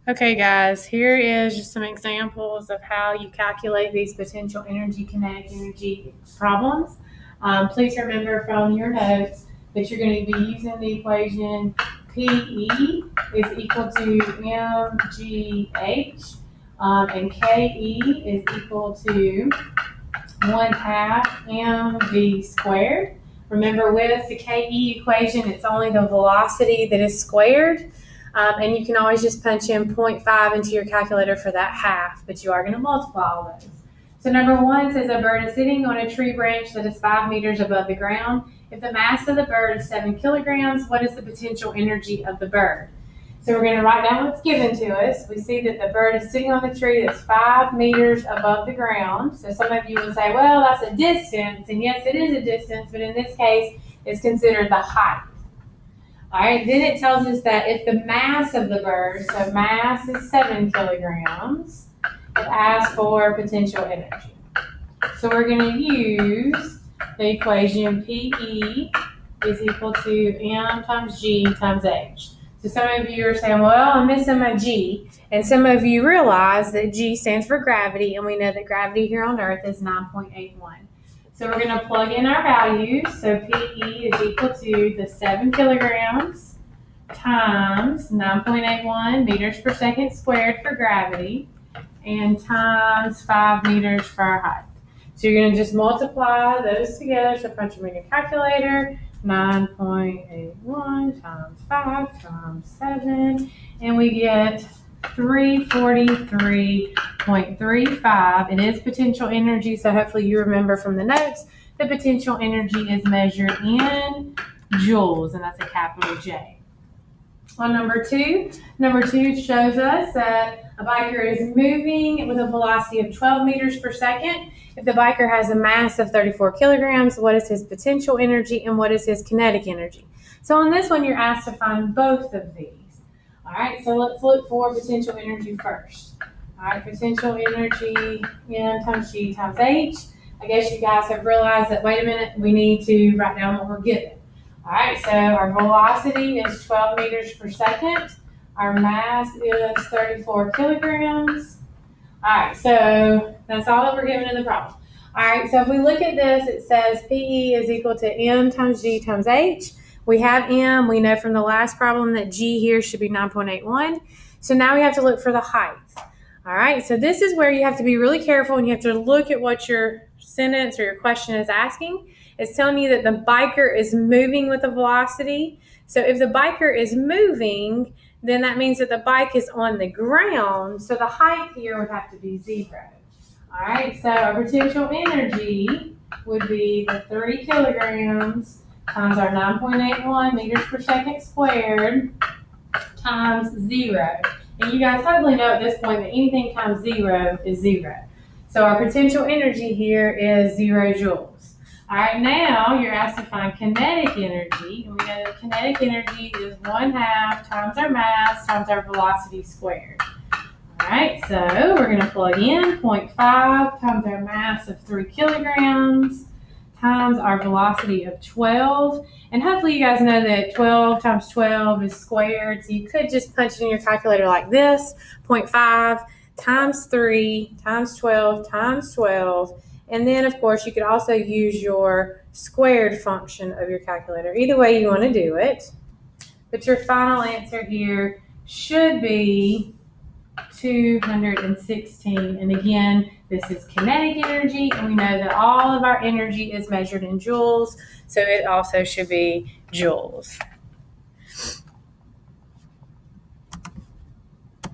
Okay, guys, here is just some examples of how you calculate these potential energy, kinetic energy problems. Please remember from your notes that you're going to be using the equation PE is equal to mgh, and KE is equal to 1/2 mv squared. Remember, with the KE equation, it's only the velocity that is squared. And you can always just punch in 0.5 into your calculator for that half, but you are going to multiply all those. So number one says a bird is sitting on a tree branch that is 5 meters above the ground. If the mass of the bird is 7 kilograms, what is the potential energy of the bird? So we're going to write down what's given to us. We see that the bird is sitting on the tree that's 5 meters above the ground. So some of you would say, well, that's a distance. And yes, it is a distance, but in this case, it's considered the height. All right, then it tells us that if the mass of the bird, so mass is 7 kilograms, it asks for potential energy. So we're going to use the equation PE is equal to m times g times h. So some of you are saying, well, I'm missing my g. And some of you realize that g stands for gravity, and we know that gravity here on Earth is 9.81. So we're going to plug in our values. So PE is equal to the 7 kilograms times 9.81 meters per second squared for gravity, and times 5 meters for our height. So you're going to just multiply those together. So punch them in your calculator. 9.81 times 5 times 7. And we get 343.35. It is potential energy, so hopefully you remember from the notes that potential energy is measured in joules, and that's a capital J. On number two shows us that a biker is moving with a velocity of 12 meters per second. If the biker has a mass of 34 kilograms, what is his potential energy and what is his kinetic energy? So on this one, you're asked to find both of these. All right, so let's look for potential energy first. All right, potential energy, M times G times H. I guess you guys have realized that, wait a minute, we need to write down what we're given. All right, so our velocity is 12 meters per second. Our mass is 34 kilograms. All right, so that's all that we're given in the problem. All right, so if we look at this, it says PE is equal to M times G times H. We have M. We know from the last problem that G here should be 9.81. So now we have to look for the height. All right, so this is where you have to be really careful and you have to look at what your sentence or your question is asking. It's telling you that the biker is moving with a velocity. So if the biker is moving, then that means that the bike is on the ground. So the height here would have to be 0. All right, so our potential energy would be the 3 kilograms times our 9.81 meters per second squared times 0. And you guys hopefully know at this point that anything times 0 is 0. So our potential energy here is 0 joules. All right, now you're asked to find kinetic energy. And we know that kinetic energy is 1/2 times our mass times our velocity squared. All right, so we're going to plug in 0.5 times our mass of 3 kilograms times our velocity of 12. And hopefully you guys know that 12 times 12 is squared. So you could just punch it in your calculator like this, 0.5 times 3 times 12 times 12. And then, of course, you could also use your squared function of your calculator. Either way you want to do it. But your final answer here should be 216. And again, this is kinetic energy, and we know that all of our energy is measured in joules, so it also should be joules.